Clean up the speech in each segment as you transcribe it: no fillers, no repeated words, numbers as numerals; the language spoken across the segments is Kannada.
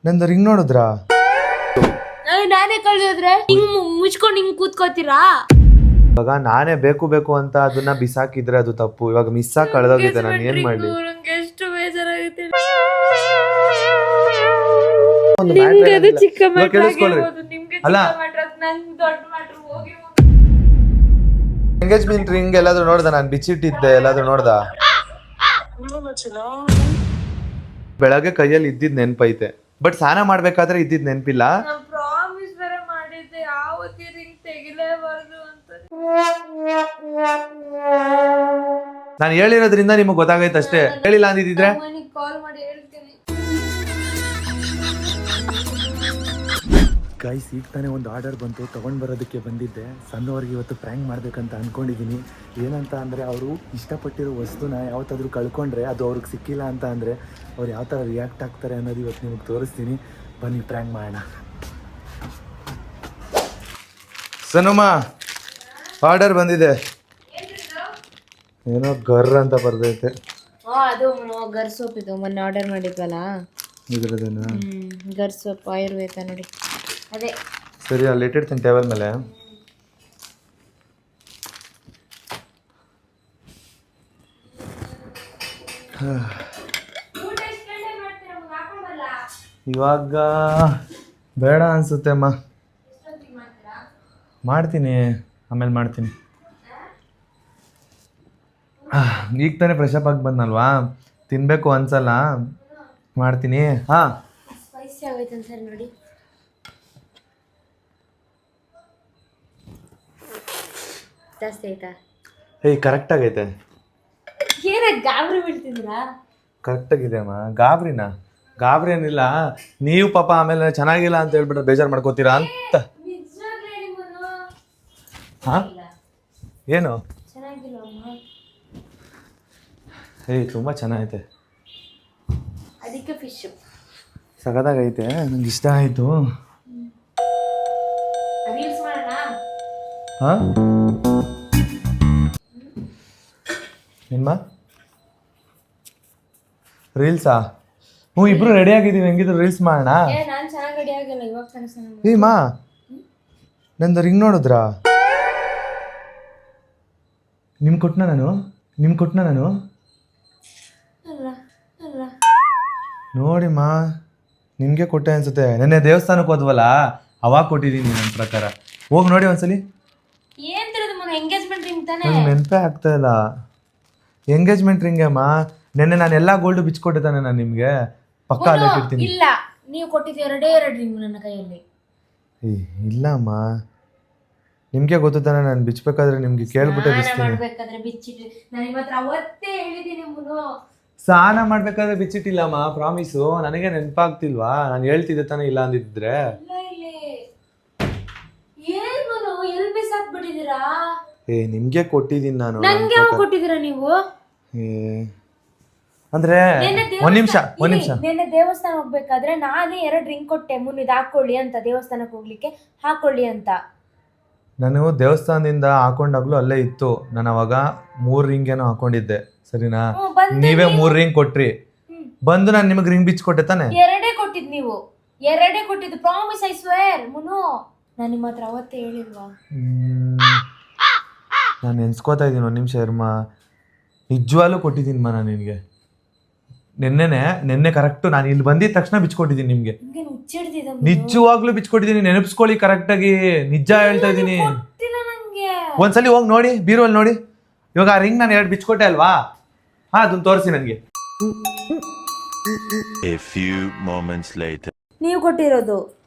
ನಂದು ರಿಂಗ್ ನೋಡಿದ್ರಾ? ನಾನೇ ಕಳ್ದೋದ್ರೆ ಹಿಂಗ್ ಮುಚ್ಕೊಂಡು ಹಿಂಗ್ ಕೂತ್ಕೋತೀರಾ? ಇವಾಗ ನಾನೇ ಬೇಕು ಬೇಕು ಅಂತ ಅದನ್ನ ಬಿಸಾಕಿದ್ರೆ ಅದು ತಪ್ಪು. ಇವಾಗ ಮಿಸ್ ಆಗಿ ಕಳೆದೋಗಿದೆ, ನಾನು ಏನ್ ಮಾಡ್ಲಿ? ನಂಗೆ ಎಷ್ಟು ಬೇಜಾರಾಗುತ್ತೆ. ಒಂದು ನಿಮ್ಗೆ ಅದು ಚಿಕ್ಕ ಇವಾಗ ಮ್ಯಾಟರ್ ಕೇಳಿಸ್ಕೊಳ್ಳಿ. ಆಗಿರ್ಬೋದು, ನಿಮ್ಗೆ ಅಲ್ಲ. ಚಿಕ್ಕ ಮ್ಯಾಟರ್, ನಂಗೆ ದೊಡ್ಡ ಮ್ಯಾಟರ್. ಹೋಗಿ ಎಂಗೇಜ್ಮೆಂಟ್ ರಿಂಗ್ ಎಲ್ಲಾದ್ರೂ ನೋಡ್ದ? ನಾನು ಬಿಚ್ಚಿಟ್ಟಿದ್ದೆ, ಎಲ್ಲಾದ್ರೂ ನೋಡ್ದ? ಬೆಳಗ್ಗೆ ಕೈಯಲ್ಲಿ ಇದ್ದಿದ್ ನೆನ್ಪೈತೆ, ಬಟ್ ಸ್ನಾನ ಮಾಡ್ಬೇಕಾದ್ರೆ ಇದ್ದಿದ್ ನೆನ್ಪಿಲ್ಲ. ನಾನು ಪ್ರಾಮಿಸ್ ಬೇರೆ ಮಾಡಿದ್ದೆ ಯಾವತ್ತೂ ರಿಂಗ್ ತೆಗಿಲೇಬಾರ್ದು ಅಂತ. ನಾನು ಹೇಳಿರೋದ್ರಿಂದ ನಿಮಗೆ ಗೊತ್ತಾಗೈತೆ ಅಷ್ಟೇ. ಹೇಳಿಲ್ಲ ಅಂದಿದ್ರೆ ಮನೆಗೆ ಕಾಲ್ ಮಾಡಿ ಹೇಳ್ತೀನಿ. ಗೈಸ್, ಈಗ ತಾನೇ ಒಂದು ಆರ್ಡರ್ ಬಂತು, ತೊಗೊಂಡು ಬರೋದಕ್ಕೆ ಬಂದಿದ್ದೆ. ಸಣ್ಣವ್ರಿಗೆ ಇವತ್ತು ಪ್ರ್ಯಾಂಕ್ ಮಾಡಬೇಕಂತ ಅಂದ್ಕೊಂಡಿದ್ದೀನಿ. ಏನಂತ ಅಂದರೆ, ಅವರು ಇಷ್ಟಪಟ್ಟಿರೋ ವಸ್ತುನ ಯಾವತ್ತಾದರೂ ಕಳ್ಕೊಂಡ್ರೆ, ಅದು ಅವ್ರಿಗೆ ಸಿಕ್ಕಿಲ್ಲ ಅಂತ ಅಂದರೆ ಅವ್ರು ಯಾವ ಥರ ರಿಯಾಕ್ಟ್ ಆಗ್ತಾರೆ ಅನ್ನೋದು ಇವತ್ತು ನಿಮಗೆ ತೋರಿಸ್ತೀನಿ. ಬನ್ನಿ ಪ್ರ್ಯಾಂಕ್ ಮಾಡೋಣ. ಸನುಮ, ಆರ್ಡರ್ ಬಂದಿದೆ. ಏನೋ ಗರ್ ಅಂತ ಬರ್ದೈತೆ. ಅದು ಗರ್ ಸೋಪ್, ಇದು ಮೊನ್ನೆ ಆರ್ಡರ್ ಮಾಡಿದ್ವಲ್ಲ ಇದ್ರದೇನಾ? ಗರ್ ಸೋಪ್ ಆಯುರ್ವೇದ ನೋಡಿ, ಅದೇ. ಸರಿ, ಅಲ್ಲಿ ಇಟ್ಟಿರ್ತೀನಿ ಟೇಬಲ್ ಮೇಲೆ. ಇವಾಗ ಬೇಡ ಅನ್ಸುತ್ತೆ ಅಮ್ಮ. ಮಾಡ್ತೀನಿ, ಆಮೇಲೆ ಮಾಡ್ತೀನಿ. ಈಗ ತಾನೇ ಫ್ರೆಶ್ ಅಪ್ ಆಗಿ ಬಂದಲ್ವಾ, ತಿನ್ಬೇಕು ಅನ್ಸಲ್ಲ, ಮಾಡ್ತೀನಿ. ಹಾಂ, ಸ್ಪೈಸಿ ಆಗೈತೆ ಸರ್ ನೋಡಿ. ಜಾಸ್ತಿ ಆಯ್ತಾ? ಕರೆಕ್ಟ್ ಆಗೈತೆ. ಏನ ಗಾಬರಿ ಬೀಳ್ತಿದ್ದೀರಾ? ಕರೆಕ್ಟಾಗಿದೆ ಅಮ್ಮ. ಗಾಬರಿ ಏನಿಲ್ಲ. ನೀವು ಪಾಪ ಆಮೇಲೆ ಚೆನ್ನಾಗಿಲ್ಲ ಅಂತ ಹೇಳ್ಬಿಟ್ರೆ ಬೇಜಾರು ಮಾಡ್ಕೋತೀರಾ ಅಂತ. ಹಾಂ, ಏನು? ತುಂಬ ಚೆನ್ನಾಗೈತೆ. ಅದಕ್ಕೆ ಫಿಶ್ ಸಖತ್ತಾಗೈತೆ, ನಂಗೆ ಇಷ್ಟ ಆಯಿತು. ರೀಲ್ಸ್ ಮಾಡೋಣ? ಹಾಂ, ನಿಮ್ಮ ರೀಲ್ಸಾ? ಹ್ಞೂ, ಇಬ್ರು ರೆಡಿ ಆಗಿದ್ದೀವಿ. ಹೆಂಗಿದ್ರು ರೀಲ್ಸ್ ಮಾಡೋಣ. ನಾನು ಚೆನ್ನಾಗಿ ರೆಡಿ ಆಗಿಲ್ಲ, ಇವಾಗ ತಾನೇ. ಮಾ, ನಂದು ರಿಂಗ್ ನೋಡಿದ್ರಾ? ನಿಮ್ಗೆ ಕೊಟ್ಟನ ನಾನು? ಅಲ್ಲ ಅಲ್ಲ, ನೋಡಿಮ್ಮ, ನಿಮಗೆ ಕೊಟ್ಟೆ ಅನ್ಸುತ್ತೆ. ನೆನ್ನೆ ದೇವಸ್ಥಾನಕ್ಕೆ ಹೋದ್ವಲ್ಲ, ಅವಾಗ ಕೊಟ್ಟಿದ್ದೀನಿ ನನ್ನ ಪ್ರಕಾರ. ಹೋಗಿ ನೋಡಿ ಒಂದ್ಸಲಿ. ಏನ್ ತಿರುದು ಮೊನ್ನೆ ಎಂಗೇಜ್ಮೆಂಟ್ ರಿಂಗ್ ತಾನೆ? ನಂಗೆ ನೆನಪೇ ಆಗ್ತಾ ಇಲ್ಲ. ಎಂಗೇಜ್ಮೆಂಟ್ ರಿಂಗ್ ಅಮ್ಮ. ನೆನ್ನೆ ನಾನು ಎಲ್ಲ ಗೋಲ್ಡ್ ಬಿಚ್ಕೊಟ್ಟೆ ತಾನೆ ನಾನು ನಿಮಗೆ. ಪಕ್ಕ ಅಲ್ಲೇ ಇಟ್ಟಿರ್ತೀನಿ. ಇಲ್ಲ, ನೀವು ಕೊಟ್ಟಿದ್ದು ಎರಡೇ ರಿಂಗ್ ನನ್ನ ಕೈಯಲ್ಲಿ. ಇಲ್ಲ ಅಮ್ಮ, ನಿಮ್ಗೆ ಗೊತ್ತು ತಾನೆ, ನಾನು ಬಿಚ್ಚಬೇಕಾದ್ರೆ ನಿಮ್ಗೆ ಕೇಳ್ಬಿಟ್ಟೆ ಬಿಚ್ತೀನಿ. ಮಾಡ್ಬೇಕಾದ್ರೆ ಬಿಚ್ಚಿಟ್ಟು ನಾನು ಇವತ್ತು ಅವತ್ತೇ ಹೇಳಿದ್ದೀನಿ. ಸ್ನಾನ ಮಾಡ್ಬೇಕಾದ್ರೆ ಬಿಚ್ಚಿಟ್ಟಿಲ್ಲಮ್ಮ, ಪ್ರಾಮಿಸು. ನನಗೆ ನೆನಪಾಗ್ತಿಲ್ವಾ? ನಾನು ಹೇಳ್ತಿದ್ದೆ ತಾನೆ, ಇಲ್ಲ ಅಂದಿದ್ರೆ. ಎಲ್ಲಿ ಬಿಸಾಕ್ಬಿಟ್ಟಿದ್ದೀರಾ? ನಿಮ್ಗೆ ಕೊಟ್ಟಿದ್ದೀನಿ ನಾನು. ನಂಗೆ ಯಾವಾಗ ಕೊಟ್ಟಿದ್ದೀರಾ ನೀವು? ಅಂದ್ರೆ ಒಂದ್ ನಿಮಿಷ. ನಿನ್ನೆ ದೇವಸ್ಥಾನ ಹೋಗ್ಬೇಕಾದ್ರೆ ನಾನೇ 2 ರಿಂಗ್ ಕೊಟ್ಟೆ, ಇದು ಹಾಕೊಳ್ಳಿ ಅಂತ, ದೇವಸ್ಥಾನಕ್ಕೆ ಹೋಗ್ಲಿಕ್ಕೆ ಹಾಕೊಳ್ಳಿ ಅಂತ. ನಾನು ದೇವಸ್ಥಾನದಿಂದ ಹಾಕೊಂಡಾಗ್ಲೂ ಅಲ್ಲೇ ಇತ್ತು. ನಾನು ಅವಾಗ 3 ರಿಂಗ್ ಏನೋ ಹಾಕೊಂಡಿದ್ದೆ, ಸರಿನಾ? ನೀವೇ 3 ರಿಂಗ್ ಕೊಟ್ರಿ. ಬಂದು ನಾನು ನಿಮಗೆ ರಿಂಗ್ ಬಿಚ್ಕೊಟ್ಟೆ ತಾನೆ? ಎರಡೇ ಕೊಟ್ಟಿದ್ದು ನೀವು, ಎರಡೇ ಕೊಟ್ಟಿದ್ದು. ಪ್ರಾಮಿಸ್, ಐ ಸ್ವೇರ್ ಮುನು. ನಾನು ನಿಮ್ಮ ಹತ್ರ ಅವತ್ತೇ ಹೇಳಿಲ್ವಾ? ನಾನು ನೆನ್ಸ್ಕೋತಾ ಇದ್ದೀನಿ. ಒಂದು ನಿಮಿಷ ಇರ್ಮ. ನಿಜವಾಗ್ಲೂ ಕೊಟ್ಟಿದ್ದೀನಿ ನಾನು ನಿನಗೆ. ನೆನ್ನೆ ಕರೆಕ್ಟು ನಾನು ಇಲ್ಲಿ ಬಂದಿದ ತಕ್ಷಣ ಬಿಚ್ಕೊಟ್ಟಿದ್ದೀನಿ ನಿಮಗೆ. ನಿಜವಾಗ್ಲೂ ಬಿಚ್ಕೊಟ್ಟಿದ್ದೀನಿ, ನೆನಪಿಸ್ಕೊಳ್ಳಿ ಕರೆಕ್ಟಾಗಿ. ನಿಜ ಹೇಳ್ತಾ ಇದ್ದೀನಿ. ಒಂದ್ಸಲಿ ಹೋಗಿ ನೋಡಿ, ಬೀರುವಲ್ಲಿ ನೋಡಿ. ಇವಾಗ ಆ ರಿಂಗ್ ನಾನು 2 ಬಿಚ್ಕೊಟ್ಟೆ ಅಲ್ವಾ? ಹಾಂ, ಅದನ್ನ ತೋರಿಸಿ ನನಗೆ. ನೀವು ಕೊಟ್ಟಿರೋದು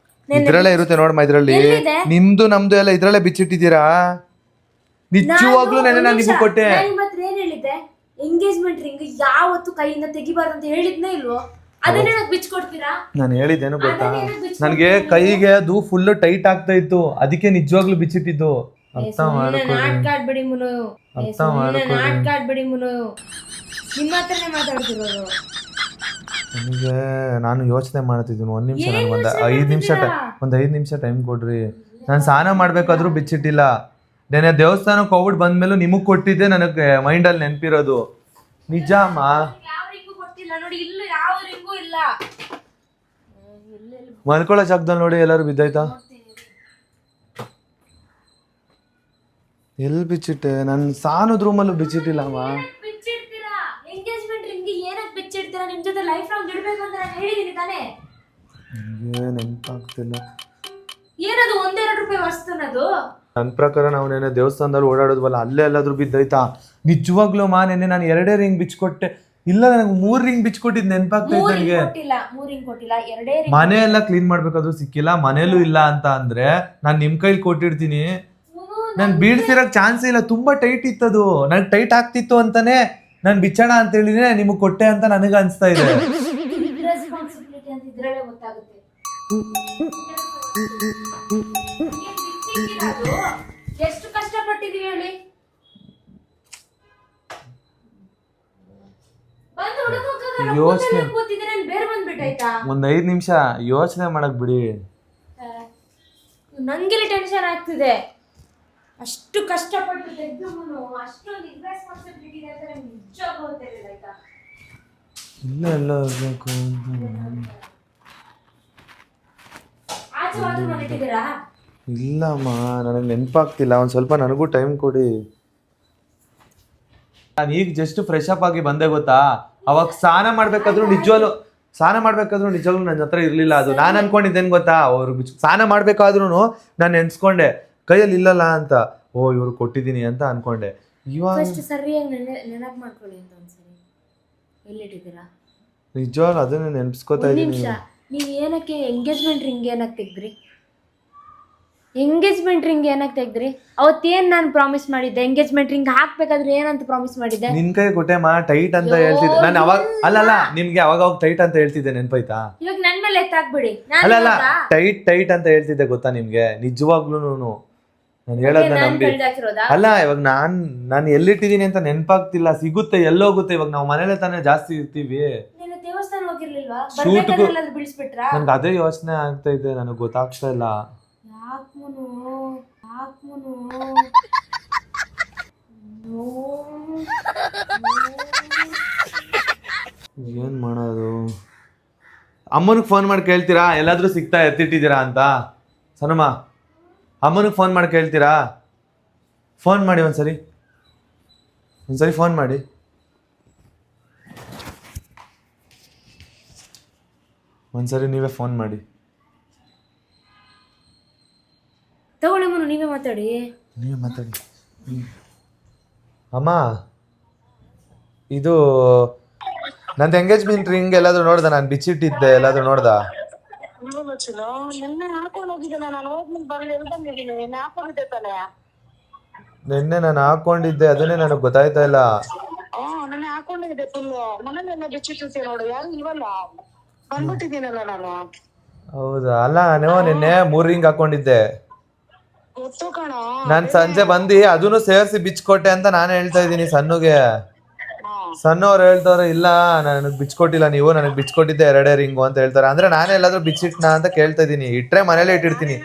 ಇದ್ರಲ್ಲೇ ಇರುತ್ತೆ ನೋಡಮ್ಮ. ಇದ್ರಲ್ಲಿ ನಿಮ್ದು ನಮ್ದು ಎಲ್ಲ ಇದ್ರಲ್ಲೇ ಬಿಚ್ಚಿಟ್ಟಿದ್ದೀರಾ. ನಿಜವಾಗ್ಲೂ ನೆನ್ನೆ ನಾನು ನಿಮಗೆ ಕೊಟ್ಟೆ. ಏನ್ ಹೇಳಿದ್ದೆ? ಎಂಗೇಜ್ಮೆಂಟ್ ರಿಂಗ್ ಯಾವತ್ತು ಕೈಯಿಂದ ತೆಗಿಬಾರ್ದು ಅಂತ ಹೇಳಿದ್ನೇ ಇಲ್ವೋ? ಅದನ್ನೇ ಬಿಚ್ಕೊಡ್ತೀರಾ? ನಾನು ಹೇಳಿದ್ದೇನು ಗೊತ್ತಾ, ನನಗೆ ಕೈಗೆ ಅದು ಫುಲ್ ಟೈಟ್ ಆಗ್ತಾ ಇತ್ತು, ಅದಕ್ಕೆ ನಿಜವಾಗ್ಲೂ ಬಿಚ್ಚಿಟ್ಟಿದ್ದು. ಅರ್ಥ ಮಾಡ್ಕೊಡಿ ಮುನು, ನಿಮ್ಮ ಹತ್ರನೇ ಮಾತಾಡ್ತಿರೋದು. ನನಗೆ ನಾನು ಯೋಚನೆ ಮಾಡ್ತಿದ್ದೀನಿ. ಒಂದು ನಿಮಿಷ, ನನಗೆ ಒಂದು 5 ನಿಮಿಷ ಟೈಮ್ ಕೊಡ್ರಿ. ನಾನು ಸ್ನಾನ ಮಾಡ್ಬೇಕಾದ್ರೂ ಬಿಚ್ಚಿಟ್ಟಿಲ್ಲ. ನೆನ್ನೆ ದೇವಸ್ಥಾನಕ್ಕೆ ಹೋಗ್ಬಿಟ್ಟು ಬಂದ್ಮೇಲೂ ನಿಮಗೆ ಕೊಟ್ಟಿದ್ದೆ ನನಗೆ ಮೈಂಡಲ್ಲಿ ನೆನಪಿರೋದು. ನಿಜ ಅಮ್ಮ. ಯಾವ ರಿಂಗು ಕೊಟ್ಟಿಲ್ಲ ನೋಡಿ, ಇಲ್ಲ ಯಾವ ರಿಂಗೂ ಇಲ್ಲ. ಮಲ್ಕೊಳ್ಳೋ ಜಾಗದಲ್ಲಿ ನೋಡಿ ಎಲ್ಲಾರು ಬಿದ್ದಾಯ್ತಾ? ಎಲ್ಲಿ ಬಿಚ್ಚಿಟ್ಟೆ? ನಾನು ಸಾನದ ರೂಮಲ್ಲೂ ಬಿಚ್ಚಿಟ್ಟಿಲ್ಲಮ್ಮ. ಬಿಚ್ಚಿಡ್ತೀರಾ? ಎಂಗೇಜ್ಮೆಂಟ್ ರಿಂಗ್ ಏನಕ್ಕೆ ಬಿಚ್ಚಿಡ್ತೀರಾ? ನಿಮ್ ಜೊತೆ ಲೈಫ್ ಲಾಂಗ್ ಇಡ್ಬೇಕು ಅಂತ ನಾನು ಹೇಳಿದೀನಿ ತಾನೇ. ನೆನಪಾಗ್ತಿಲ್ಲ. ಏನದು 1-2 ರೂಪಾಯಿ ವಸ್ತುನದು? ನನ್ನ ಪ್ರಕಾರ ನಾವು ನೆನೆ ದೇವಸ್ಥಾನದಲ್ಲಿ ಓಡಾಡೋದ್ವಲ್ಲ, ಅಲ್ಲೇ ಎಲ್ಲಾದ್ರೂ ಬಿದ್ದಾಯ್ತಾ? ನಿಜವಾಗ್ಲೂ ನೆನೆ ನಾನು 2 ರಿಂಗ್ ಬಿಚ್ಕೊಟ್ಟೆ. ಇಲ್ಲ, ನನಗೆ 3 ರಿಂಗ್ ಬಿಚ್ಕೊಟ್ಟಿದ್ ನೆನಪಾಗ್ತೈತೆ ನನಗೆ. 3 ರಿಂಗ್ ಕೊಟ್ಟಿಲ್ಲ, 2 ರಿಂಗ್. ಮನೆ ಎಲ್ಲ ಕ್ಲೀನ್ ಮಾಡ್ಬೇಕಾದ್ರೂ ಸಿಕ್ಕಿಲ್ಲ, ಮನೇಲೂ ಇಲ್ಲ ಅಂತ ಅಂದ್ರೆ ನಾನು ನಿಮ್ ಕೈಲಿ ಕೊಟ್ಟಿರ್ತೀನಿ. ನಾನು ಬೀಳ್ಸಿರಕ್ ಚಾನ್ಸೇ ಇಲ್ಲ, ತುಂಬಾ ಟೈಟ್ ಇತ್ತದು. ನನಗೆ ಟೈಟ್ ಆಗ್ತಿತ್ತು ಅಂತಾನೆ ನಾನು ಬಿಚ್ಚೋಣ ಅಂತ ಹೇಳಿದ್ರೆ ನಿಮಗೆ ಕೊಟ್ಟೆ ಅಂತ ನನಗೆ ಅನ್ಸ್ತಾ ಇದೆ. ರೆಸ್ಪಾನ್ಸಿಬಿಲಿಟಿ ಅಂತ ಇದ್ರಲ್ಲೇ ಗೊತ್ತಾಗುತ್ತೆ. ಎಷ್ಟು ಕಷ್ಟಪಟ್ಟಿದೀವಿ ಹೇಳಿ. ಯೋಚನೆ ಬೇರೆ ಬಂದ್ಬಿಟ್ಟಾಯ್ತಾ? ಒಂದ್ 5 ನಿಮಿಷ ಯೋಚನೆ ಮಾಡಕ್ ಬಿಡಿ. ನಂಗೆ ಟೆನ್ಷನ್ ಆಗ್ತಿದೆ. ಅಷ್ಟು ಕಷ್ಟಪಟ್ಟು ತೆಗ್ದು ಅಷ್ಟೊಂದು ಇರ್ರೆಸ್ಪಾನ್ಸಿಬಿಲಿಟಿ ಇದೆ ಅಂತ ನಂಗೆ ನಿಜವಾಗ್ಲೂ ಗೊತ್ತಿರಲಿಲ್ಲ ಆಯ್ತಾ. ಇಲ್ಲ ಎಲ್ಲ ಇರ್ಬೇಕು. ಆಚೆ ಆದ್ರೂ ಮಾಡಿಟ್ಟಿದ್ದೀರಾ? ಇಲ್ಲಮ್ಮ, ನನಗೆ ನೆನಪಾಗ್ತಿಲ್ಲ. ಒಂದು ಸ್ವಲ್ಪ ನನಗೂ ಟೈಮ್ ಕೊಡಿ. ನಾನು ಈಗ ಜಸ್ಟ್ ಫ್ರೆಶ್ ಅಪ್ ಆಗಿ ಬಂದೆ ಗೊತ್ತಾ. ಅವಾಗ ಸ್ನಾನ ಮಾಡ್ಬೇಕಾದ್ರೂ ನಿಜವಾಗ್ಲೂ ನನ್ನ ಹತ್ರ ಇರ್ಲಿಲ್ಲ ಅದು. ನಾನು ಅನ್ಕೊಂಡಿದ್ದೇನು ಗೊತ್ತಾ, ಅವ್ರು ಸ್ನಾನ ಮಾಡ್ಬೇಕಾದ್ರೂ ನಾನು ನೆನ್ಸ್ಕೊಂಡೆ ಕೈಯಲ್ಲಿ ಇಲ್ಲಲ್ಲ ಅಂತ. ಓ ಇವ್ರು ಕೊಟ್ಟಿದ್ದೀನಿ ಅಂತ ಅನ್ಕೊಂಡೆ. ಇವಾಗ ಸರಿಯಾಗಿ ನೆನಪು ಮಾಡ್ಕೊಳ್ಳಿ ಅಂತ ಒಂದ್ಸರಿ. ಎಲ್ಲಿಟ್ಟಿದ್ದೀರಾ? ನಿಜವಾಗ್ಲೂ ಅದನ್ನೇ ನೆನ್ಪಿಸ್ಕೊತಾ ಇದ್ದೀನಿ. ನೀವು ಏನಕ್ಕೆ ಎಂಗೇಜ್ಮೆಂಟ್ ರಿಂಗ್ ಏನಕ್ಕೆ ತೆಗ್ದ್ರಿ? ಎಂಗೇಜ್ಮೆಂಟ್ ರಿಂಗ್ ಏನಕ್ಕೆ ತೆಗ್ದ್ರಿ? ಅವತ್ತೇನ್ ನಾನು ಪ್ರಾಮಿಸ್ ಮಾಡಿದ್ದೆ? ಎಂಗೇಜ್ಮೆಂಟ್ ರಿಂಗ್ ಹಾಕ್ಬೇಕಾದ್ರೆ ಏನಂತ ಪ್ರಾಮಿಸ್ ಮಾಡಿದ್ದೆ? ನಿನ್ ಕೈ ಕೊಟ್ಟೆಮ್ಮ, ಟೈಟ್ ಅಂತ ಹೇಳ್ತಿದ್ದೆ ನಾನು ಅವಾಗ. ಅಲ್ಲಲ್ಲ, ನಿಮ್ಗೆ ಅವಾಗ ಟೈಟ್ ಅಂತ ಹೇಳ್ತಿದ್ದೆ, ನೆನ್ಪಾಯ್ತಾ? ಇವಾಗ ನನ್ ಮೇಲೆ ಎತ್ತಾಕ್ಬಿಡಿ. ಅಲ್ಲಲ್ಲ, ಟೈಟ್ ಅಂತ ಹೇಳ್ತಿದ್ದೆ ಗೊತ್ತಾ ನಿಮ್ಗೆ? ನಿಜವಾಗ್ಲೂ ನಾನು ಹೇಳೋದನ್ನ ನಂಬಿ. ಅಲ್ಲ, ಇವಾಗ ನಾನು ಎಲ್ಲಿಟ್ಟಿದೀನಿ ಅಂತ ನೆನಪಾಗ್ತಿಲ್ಲ. ಸಿಗುತ್ತೆ, ಎಲ್ಲೋಗುತ್ತೆ. ಇವಾಗ ನಾವು ಮನೇಲೆ ತಾನೇ ಜಾಸ್ತಿ ಇರ್ತೀವಿ. ದೇವಸ್ಥಾನ ಹೋಗಿರ್ಲಿಲ್ವಾ? ಶೂಟ್ಗೂ ನನ್ಗೆ ಅದೇ ಯೋಚನೆ ಆಗ್ತಾ ಇದೆ, ನನಗೆ ಗೊತ್ತಾಗ್ತಾ ಇಲ್ಲ. ಏನ್ ಮಾಡೋದು? ಅಮ್ಮನಿಗೆ ಫೋನ್ ಮಾಡಿ ಕೇಳ್ತೀರಾ ಎಲ್ಲಾದ್ರೂ ಸಿಗ್ತಾ ಎತ್ತಿಟ್ಟಿದ್ದೀರಾ ಅಂತ? ಸನಮ್ಮ, ಅಮ್ಮನಿಗೆ ಫೋನ್ ಮಾಡಿ ಕೇಳ್ತೀರಾ? ಫೋನ್ ಮಾಡಿ ಒಂದ್ಸರಿ ಫೋನ್ ಮಾಡಿ. ಒಂದ್ಸರಿ ನೀವೇ ಫೋನ್ ಮಾಡಿ. ತಗೊಳ್ಳಿ ಮನು, ನೀವೇ ಮಾತಾಡಿ. ಅಮ್ಮ, ಇದು ನಂದು ಎಂಗೇಜ್ಮೆಂಟ್ ರಿಂಗ್ ಎಲ್ಲಾದ್ರೂ ನೋಡ್ದ? ನಾನು ಬಿಚ್ಚಿಟ್ಟಿದ್ದೆ, ಎಲ್ಲಾದ್ರೂ ನೋಡ್ದ? ನಿನ್ನೆ ನಾನು ಹಾಕೊಂಡಿದ್ದೆ, ಅದನ್ನೇ ನನಗೆ ಗೊತ್ತಾಯ್ತಾ ಇಲ್ಲ. ಹೌದಾ? ಅಲ್ಲ, ನಾನು ನಿನ್ನೆ 3 ರಿಂಗ್ ಹಾಕೊಂಡಿದ್ದೆ. ನಾನ್ ಸಂಜೆ ಬಂದು ಅದನ್ನು ಸೇರಿಸಿ ಬಿಚ್ಕೊಟ್ಟೆ ಅಂತ ನಾನು ಹೇಳ್ತಾ ಇದ್ದೀನಿ ಸಣ್ಣಗೆ. ಸಣ್ಣವ್ರು ಹೇಳ್ತವ್ರೆ ಇಲ್ಲ ನನಗೆ ಬಿಚ್ಕೊಟ್ಟಿಲ್ಲ, ನೀವು ನನಗೆ ಬಿಚ್ಕೊಟ್ಟಿದ್ದೆ 2 ರಿಂಗು ಅಂತ ಹೇಳ್ತಾರೆ. ಅಂದ್ರೆ ನಾನೇ ಎಲ್ಲಾದ್ರೂ ಬಿಚ್ಚಿಟ್ನಾ ಅಂತ ಕೇಳ್ತಾ ಇದೀನಿ. ಇಟ್ರೆ ಮನೇಲೆ ಇಟ್ಟಿರ್ತೀನಿ.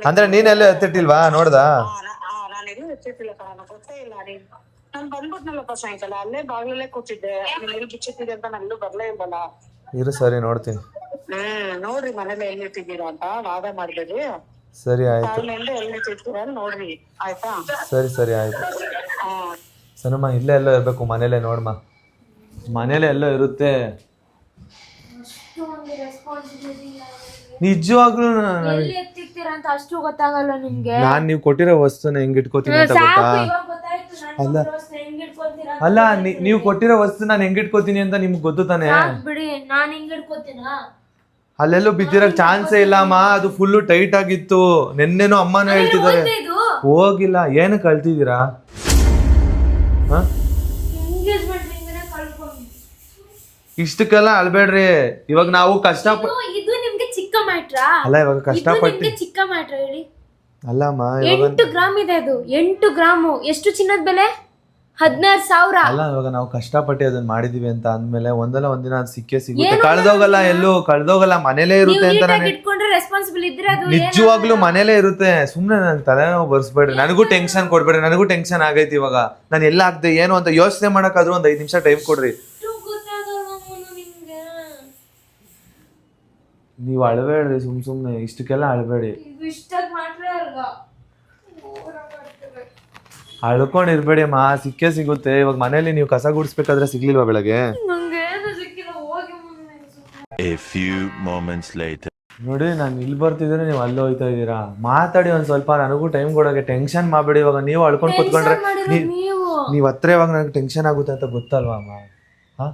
ಅಂದ್ರೆ ನೀನೆಲ್ಲ ಎತ್ತಿಟ್ಟಿಲ್ವಾ? ನೋಡ್ದಾ? ಇರು, ಸರಿ ನೋಡ್ತೀನಿ. ನೋಡ್ರಿ ಮನೇಲಿ ಎಲ್ಲಿಟ್ಟಿದ್ದೀರಾ ಅಂತ ವಾದ ಮಾಡ್ಬೇಡಿ. ಸರಿ ಆಯ್ತು. ನೋಡ್ರಿ ಆಯ್ತಾ? ಸರಿ ಆಯ್ತು. ಸನಮ್ಮ, ಇಲ್ಲೇ ಎಲ್ಲೋ ಇರ್ಬೇಕು, ಮನೇಲೆ ನೋಡ್ಮ. ಮನೇಲೆ ಎಲ್ಲೋ ಇರುತ್ತೆ. ನಿಜವಾಗ್ಲೂ ಅಷ್ಟು ಗೊತ್ತಾಗಲ್ಲ ನಿಮ್ಗೆ. ನಾನ್ ನೀವು ಕೊಟ್ಟಿರೋ ವಸ್ತುನ ಹೆಂಗ್ ಇಟ್ಕೋತೀನಿ ಅಂತ ಗೊತ್ತಾ? ಅಲ್ಲ, ನೀವು ಕೊಟ್ಟಿರೋ ವಸ್ತು ನಾನು ಹೆಂಗ್ ಇಟ್ಕೋತೀನಿ ಅಂತ ನಿಮ್ಗೆ ಗೊತ್ತು ತಾನೆ? ಬಿಡಿ, ನಾನ್ ಹೆಂಗ್ ಇಟ್ಕೋತೀನ? ಅಲ್ಲೆಲ್ಲೂ ಬಿದ್ದಿರಕ್ ಚಾನ್ಸೇ ಇಲ್ಲಮ್ಮ. ಅದು ಫುಲ್ಲು ಟೈಟ್ ಆಗಿತ್ತು. ನೆನ್ನೆನೋ ಅಮ್ಮನೂ ಹೇಳ್ತಿದ್ದಾರೆ. ಹೋಗಿಲ್ಲ. ಏನು ಕಳ್ತಿದ್ದೀರಾ? ಇಷ್ಟಕ್ಕೆಲ್ಲ ಅಳ್ಬೇಡ್ರಿ. ಇವಾಗ ನಾವು ಇದು ನಿಮ್ಗೆ ಚಿಕ್ಕ ಮ್ಯಾಟ್ರಾ? ಅಲ್ಲ, ಇವಾಗ ಕಷ್ಟಪಟ್ಟು ಚಿಕ್ಕ ಮ್ಯಾಟ್ರಾ ಹೇಳಿ. ಅಲ್ಲಮ್ಮ, 8 ಗ್ರಾಮ್ ಇದೆ ಅದು. 8 ಗ್ರಾಮು ಎಷ್ಟು ಚಿನ್ನದ ಬೆಲೆ? 16,000. ಅಲ್ಲ, ಇವಾಗ ನಾವು ಕಷ್ಟಪಟ್ಟು ಅದನ್ನ ಮಾಡಿದೀವಿ ಅಂತ ಅಂದ್ಮೇಲೆ ಒಂದಲ್ಲ ಒಂದಿನ ಅದು ಸಿಕ್ಕೇ ಸಿಗುತ್ತೆ. ಕಳ್ದೋಗಲ್ಲ, ಎಲ್ಲೂ ಕಳ್ದೋಗಲ್ಲ, ಮನೇಲೇ ಇರುತ್ತೆ ಅಂತ ಇಟ್ಕೊಂಡ್ರೆ ರೆಸ್ಪಾನ್ಸಿಬಿಲಿಟಿ ರೆಸ್ಪಾನ್ಸಿಬಲ್ ಇದ್ರೆ ಅದು ನಿಜವಾಗ್ಲೂ ಮನೇಲೇ ಇರುತ್ತೆ. ಸುಮ್ನೆ ನನ್ ತಲೆನೋವು ಬರ್ಸ್ಬೇಡ್ರಿ, ನನಗೂ ಟೆನ್ಷನ್ ಕೊಡ್ಬೇಡ್ರಿ. ನನಗೂ ಟೆನ್ಷನ್ ಆಗೈತಿ ಇವಾಗ. ನಾನು ಎಲ್ಲ ಆಗ್ದೆ ಏನು ಅಂತ ಯೋಚನೆ ಮಾಡಕ್ಕಾದ್ರೂ ಒಂದ್ 5 ನಿಮಿಷ ಟೈಮ್ ಕೊಡ್ರಿ. ನಿಮ್ಗೆ ನೀವ್ ಅಳಬೇಡ್ರಿ, ಸುಮ್ನೆ ಇಷ್ಟಕ್ಕೆಲ್ಲ ಅಳಬೇಡಿ. ಇಷ್ಟಾಗಿ ಮಾತ್ರ ಅಲ್ವಾ ಅಳ್ಕೊಂಡಿರ್ಬೇಡಿ ಅಮ್ಮ, ಸಿಕ್ಕೇ ಸಿಗುತ್ತೆ. ಇವಾಗ ಮನೇಲಿ ನೀವು ಕಸ ಗುಡಿಸ್ಬೇಕಾದ್ರೆ ಸಿಗ್ಲಿಲ್ವಾ ಬೆಳಗ್ಗೆ? ನಂಗೆ ಏನು ಸಿಕ್ಕಿಲ್ಲ, ಹೋಗಿ A few moments later. ನೋಡಿ, ನಾನು ಇಲ್ಲಿ ಬರ್ತಿದ್ರೆ ನೀವು ಅಲ್ಲಿ ಹೋಗ್ತಾ ಇದ್ದೀರಾ. ಮಾತಾಡಿ ಒಂದ್ ಸ್ವಲ್ಪ, ನನಗೂ ಟೈಮ್ ಕೊಡೋಕೆ. ಟೆನ್ಷನ್ ಮಾಡ್ಬೇಡಿ. ಇವಾಗ ನೀವು ಅಳ್ಕೊಂಡು ಕೂತ್ಕೊಂಡ್ರೆ ನೀವ್ ಹತ್ರ ಇವಾಗ ನನಗೆ ಟೆನ್ಷನ್ ಆಗುತ್ತೆ ಅಂತ ಗೊತ್ತಲ್ವಾ ಅಮ್ಮ? ಹಾ,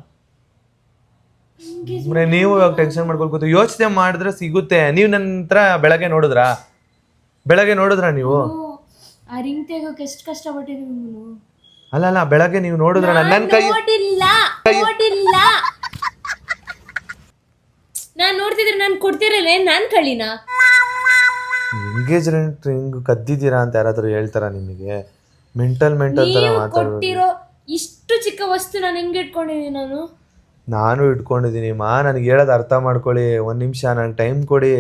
ನೀವು ಇವಾಗ ಟೆನ್ಷನ್ ಮಾಡ್ಕೊಂಡು ಕೂತು ಯೋಚನೆ ಮಾಡಿದ್ರೆ ಸಿಗುತ್ತೆ. ನೀವು ನನ್ನ ಹತ್ರ ಬೆಳಗ್ಗೆ ನೋಡಿದ್ರಾ ನೀವು? ಆ ರಿಂಗ್ ತೆಗೋಕೆ ಎಷ್ಟು ಕಷ್ಟಪಟ್ಟಿದ್ದೀವಿ. ಅಲ್ಲ ಬೆಳಗ್ಗೆ ನೀವು ನೋಡಿದ್ರ ನನ್ನ ಕೈ ನೋಡಿಲ್ಲ. ನಾನ್ ನೋಡ್ತಿದ್ರೆ ನಾನು ಕೊಡ್ತಿರಲ್ಲ, ನಾನ್ ಕಳಿನ ಎಂಗೇಜ್ಮೆಂಟ್ ರಿಂಗ್ ಕದ್ದಿದ್ದೀರಾ ಅಂತ ಯಾರಾದ್ರೂ ಹೇಳ್ತಾರ ನಿಮಗೆ? ಮೆಂಟಲ್ ತರ ಮಾತಾಡೋದು. ಕೊಟ್ಟಿರೋ ಇಷ್ಟು ಚಿಕ್ಕ ವಸ್ತು ನಾನು ಹೆಂಗೆ ಇಟ್ಕೊಂಡಿದ್ದೀನಿ? ನಾನು ಇಟ್ಕೊಂಡಿದ್ದೀನಿ ಮಾ. ನನಗೆ ಹೇಳೋದು ಅರ್ಥ ಮಾಡ್ಕೊಳ್ಳಿ. 1 ನಿಮಿಷ ನನಗೆ ಟೈಮ್ ಕೊಡಿ.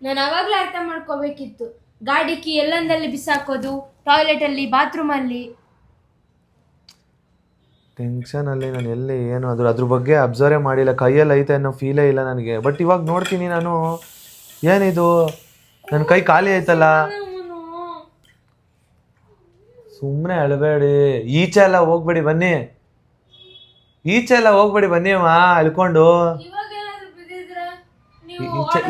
ನಾನು ಅವಾಗಲೇ ಅರ್ಥ ಮಾಡ್ಕೋಬೇಕಿತ್ತು. ಗಾಡಿ ಕೀ ಎಲ್ಲಂದಲ್ಲಿ ಬಿಸಾಕೋದು, ಟಾಯ್ಲೆಟ್ ಅಲ್ಲಿ, ಬಾತ್ರೂಮ್ ಅಲ್ಲಿ. ಟೆನ್ಷನ್ ಅಲ್ಲಿ ನಾನು ಎಲ್ಲಿ ಏನು ಅದ್ರ ಬಗ್ಗೆ ಅಬ್ಸರ್ವೇ ಮಾಡಿಲ್ಲ. ಕೈಯಲ್ಲಿ ಐತೆ ಅನ್ನೋ ಫೀಲೇ ಇಲ್ಲ ನನಗೆ. ಬಟ್ ಇವಾಗ ನೋಡ್ತೀನಿ ನಾನು, ಏನಿದು ನನ್ನ ಕೈ ಖಾಲಿ ಆಯ್ತಲ್ಲ. ಸುಮ್ಮನೆ ಅಳಬೇಡಿ. ಈಚೆ ಎಲ್ಲ ಹೋಗ್ಬೇಡಿ, ಬನ್ನಿ. ಬನ್ನಿ ಅಮ್ಮ, ಅಳ್ಕೊಂಡು.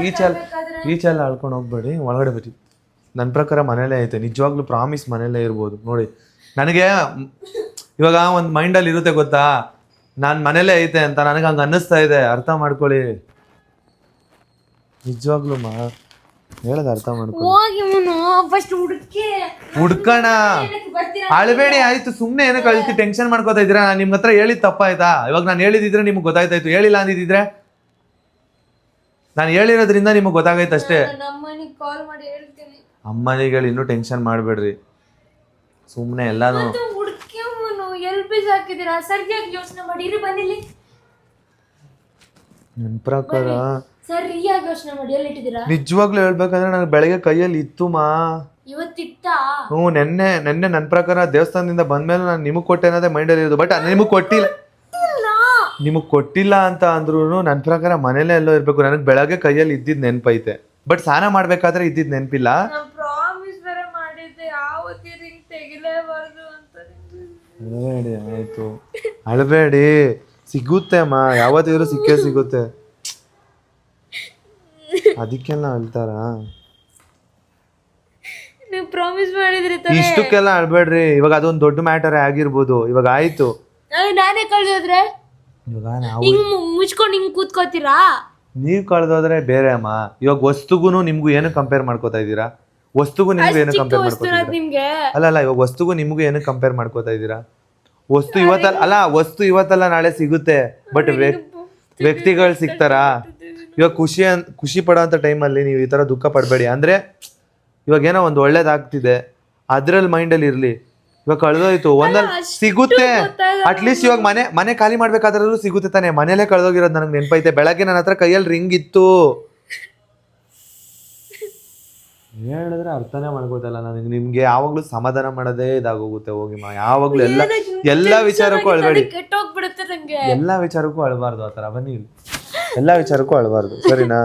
ಈಚೆ ಎಲ್ಲ ಅಳ್ಕೊಂಡು ಹೋಗ್ಬೇಡಿ, ಒಳಗಡೆ ಬರ್ರಿ. ನನ್ನ ಪ್ರಕಾರ ಮನೇಲೇ ಐತೆ. ನಿಜವಾಗ್ಲೂ ಪ್ರಾಮಿಸ್ ಮನೇಲೇ ಇರ್ಬೋದು. ನೋಡಿ, ನನಗೆ ಇವಾಗ ಒಂದು ಮೈಂಡಲ್ಲಿ ಇರುತ್ತೆ ಗೊತ್ತಾ, ನಾನು ಮನೇಲೇ ಐತೆ ಅಂತ. ನನಗೆ ಹಂಗೆ ಅನ್ನಿಸ್ತಾ ಇದೆ. ಅರ್ಥ ಮಾಡ್ಕೊಳ್ಳಿ. ನಿಜವಾಗ್ಲೂ ಹೇಳೋದು ಅರ್ಥ ಮಾಡ್ಕೊಳ್ಳಿ. ಹುಡ್ಕಣ, ಅಳಬೇಡಿ ಆಯ್ತು. ಸುಮ್ಮನೆ ಏನಕ್ಕೆ ಅಳ್ತಿ ಟೆನ್ಷನ್ ಮಾಡ್ಕೋತಾ ಇದ್ದೀರಾ? ನಾನು ನಿಮ್ಮ ಹತ್ರ ಹೇಳಿದ್ ತಪ್ಪಾಯ್ತಾ? ಇವಾಗ ನಾನು ಹೇಳಿದಿದ್ರೆ ನಿಮ್ಗೆ ಗೊತ್ತಾಯ್ತಾಯ್ತು. ಹೇಳಿಲ್ಲ ಅಂದಿದ್ರೆ ನಾನು ಹೇಳಿರೋದ್ರಿಂದ ನಿಮಗೆ ಗೊತ್ತಾಗೈತೆ ಅಷ್ಟೇ. ಅಮ್ಮನಿಗೆ ಇನ್ನೂ ಟೆನ್ಷನ್ ಮಾಡಬೇಡ್ರಿ. ಸುಮ್ಮನೆ ಎಲ್ಲಾನು ನನ್ನ ಪ್ರಕಾರ ಸರಿಯಾಗಿ ಯೋಚನೆ ಮಾಡಿ ಎಲ್ಲಿ ಇಟ್ಟಿದ್ದೀರಾ? ನಿಜವಾಗ್ಲೂ ಹೇಳ್ಬೇಕಂದ್ರೆ ನನಗೆ ಬೆಳಗ್ಗೆ ಕೈಯಲ್ಲಿ ಇತ್ತು ಮಾ. ಇವತ್ತಿತ್ತ? ನೆನ್ನೆ ನನ್ನ ಪ್ರಕಾರ ದೇವಸ್ಥಾನದಿಂದ ಬಂದ್ಮೇಲೆ ನಾನು ನಿಮಗೆ ಕೊಟ್ಟೆ ಅನ್ನೋದೇ ಮೈಂಡಲ್ಲಿ ಇರೋದು. ಬಟ್ ನಿಮಗೆ ಕೊಟ್ಟಿಲ್ಲ ಅಂತ ಅಂದ್ರೂ ನನ್ನ ಪ್ರಕಾರ ಮನೇಲೆ ಎಲ್ಲೋ ಇರಬೇಕು. ನನಗೆ ಬೆಳಗ್ಗೆ ಕೈಯಲ್ಲಿ ಇದ್ದಿದ್ದು ನೆನಪೈತೆ. ಬಟ್ ಸ್ನಾನ ಮಾಡ್ಬೇಕಾದ್ರೆ ಇದ್ದಿದ್ದು ನೆನಪಿಲ್ಲ. ಅಳಬೇಡಿ ಆಯ್ತು, ಅಳಬೇಡಿ. ಸಿಗುತ್ತೆ ಅಮ್ಮ, ಯಾವತ್ತಿದ್ರು ಸಿಕ್ಕೇ ಸಿಗುತ್ತೆ. ಅದಕ್ಕೆಲ್ಲ ಅಳ್ತಾರ? ಪ್ರಾಮಿಸ್ ಮಾಡಿದ್ರಿ. ಇಷ್ಟಕ್ಕೆಲ್ಲ ಅಳ್ಬೇಡ್ರಿ. ಇವಾಗ ಅದೊಂದು ದೊಡ್ಡ ಮ್ಯಾಟರ್ ಆಗಿರ್ಬೋದು. ಇವಾಗ ಆಯ್ತು. ನಾನೇ ಕಳ್ದೋದ್ರೆ ಇವಾಗ ನಾವು ಮುಚ್ಕೊಂಡು ಹಿಂಗ್ ಕೂತ್ಕೋತೀರಾ? ನೀವ್ ಕಳ್ದೋದ್ರೆ ಬೇರೆ ಅಮ್ಮ. ಇವಾಗ ವಸ್ತುಗೂ ನಿಮ್ಗೂ ಏನು ಕಂಪೇರ್ ಮಾಡ್ಕೋತಾ ಇದ್ದೀರಾ? ವಸ್ತುಗೂ ನಿಮ್ಗೂ ಏನು ಕಂಪೇರ್ ಮಾಡ್ಕೋತಾ ಅಲ್ಲ ಇವಾಗ ವಸ್ತುಗೂ ನಿಮ್ಗೂ ಏನು ಕಂಪೇರ್ ಮಾಡ್ಕೋತಾ ಇದ್ದೀರಾ? ವಸ್ತು ಇವತ್ತಲ್ಲ ನಾಳೆ ಸಿಗುತ್ತೆ. ಬಟ್ ವ್ಯಕ್ತಿಗಳು ಸಿಗ್ತಾರಾ? ಇವಾಗ ಖುಷಿ ಪಡೋಂಥ ಟೈಮಲ್ಲಿ ನೀವು ಈ ಥರ ದುಃಖ ಪಡಬೇಡಿ. ಅಂದರೆ ಇವಾಗ ಏನೋ ಒಂದು ಒಳ್ಳೇದಾಗ್ತಿದೆ, ಅದ್ರಲ್ಲಿ ಮೈಂಡಲ್ಲಿ ಇರಲಿ. ಇವಾಗ ಕಳೆದೋಯ್ತು, ಒಂದಲ್ಲಿ ಸಿಗುತ್ತೆ. ಅಟ್ಲೀಸ್ಟ್ ಇವಾಗ ಮನೆ ಖಾಲಿ ಮಾಡ್ಬೇಕಾದ್ರೂ ಸಿಗುತ್ತೆ ತಾನೆ. ಮನೇಲೆ ಕಳೆದೋಗಿರೋದು ನನಗೆ ನೆನಪೈತೆ. ಬೆಳಗ್ಗೆ ನನ್ನ ಹತ್ರ ಕೈಯಲ್ಲಿ ರಿಂಗ್ ಇತ್ತು. ಹೇಳಿದ್ರೆ ಅರ್ಥನೇ ಮಾಡ್ಕೋತಲ್ಲ ನನಗೆ. ನಿಮ್ಗೆ ಯಾವಾಗ್ಲೂ ಸಮಾಧಾನ ಮಾಡೋದೇ ಇದಾಗೋಗುತ್ತೆ. ಹೋಗಿ ಯಾವಾಗ್ಲೂ ಎಲ್ಲ ವಿಚಾರಕ್ಕೂ ಅಳಬೇಡಿ. ಎಲ್ಲಾ ವಿಚಾರಕ್ಕೂ ಅಳಬಾರ್ದು. ಆತರ ಬನ್ನಿ, ಎಲ್ಲಾ ವಿಚಾರಕ್ಕೂ ಅಳಬಾರ್ದು, ಸರಿನಾ?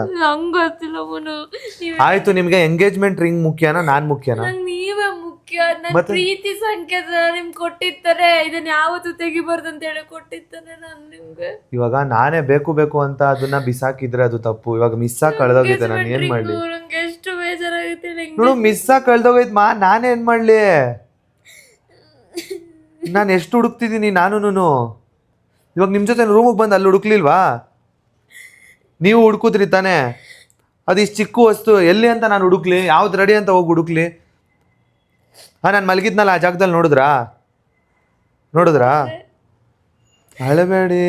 ಆಯ್ತು, ನಿಮ್ಗೆ ಎಂಗೇಜ್ಮೆಂಟ್ ರಿಂಗ್ ಮುಖ್ಯನಾ ನಾನ್ ಮುಖ್ಯನಾ? ನೀವೇ ಮುಖ್ಯ. ನನ್ನ ಪ್ರೀತಿ ಸಂಕೇತ ನಿಮ್ಗೆ ಕೊಟ್ಟಿರ್ತಾರೆ. ಇದನ್ನ ಯಾವತ್ತೂ ತೆಗಿಬಾರ್ದು ಅಂತ ಹೇಳಿ ಕೊಟ್ಟಿರ್ತಾರೆ ನಾನು ನಿಮ್ಗೆ. ಇವಾಗ ನಾನೇ ಬೇಕು ಅಂತ ಅದನ್ನ ಬಿಸಾಕಿದ್ರೆ ಅದು ತಪ್ಪು. ಇವಾಗ ಮಿಸ್ ಆಗಿ ಕಳ್ದೋಗೈತೆ, ನಾನು ಏನ್ ಮಾಡ್ಲಿ? ಎಷ್ಟು ಬೇಜಾರಾಗುತ್ತೆ ನೋಡು, ಮಿಸ್ ಆಗಿ ಕಳ್ದೋಗೈತ್ ನಾನೇನ್ ಮಾಡ್ಲಿ? ನಾನು ಎಷ್ಟು ಹುಡುಕ್ತಿದ್ದೀನಿ ನಾನುನು. ಇವಾಗ ನಿಮ್ ಜೊತೆ ರೂಮಿಗೆ ಬಂದು ಅಲ್ಲಿ ಹುಡುಕ್ಲಿಲ್ವಾ? ನೀವು ಹುಡುಕುದ್ರಿ ತಾನೆ. ಅದು ಇಷ್ಟು ಚಿಕ್ಕ ವಸ್ತು ಎಲ್ಲಿ ಅಂತ ನಾನು ಹುಡುಕ್ಲಿ? ಯಾವ್ದು ರೆಡಿ ಅಂತ ಹೋಗಿ ಹುಡುಕ್ಲಿ? ನಾನು ಮಲಗಿದ್ನಲ್ಲ ಆ ಜಾಗದಲ್ಲಿ ನೋಡಿದ್ರಾ? ಅಳಬೇಡಿ.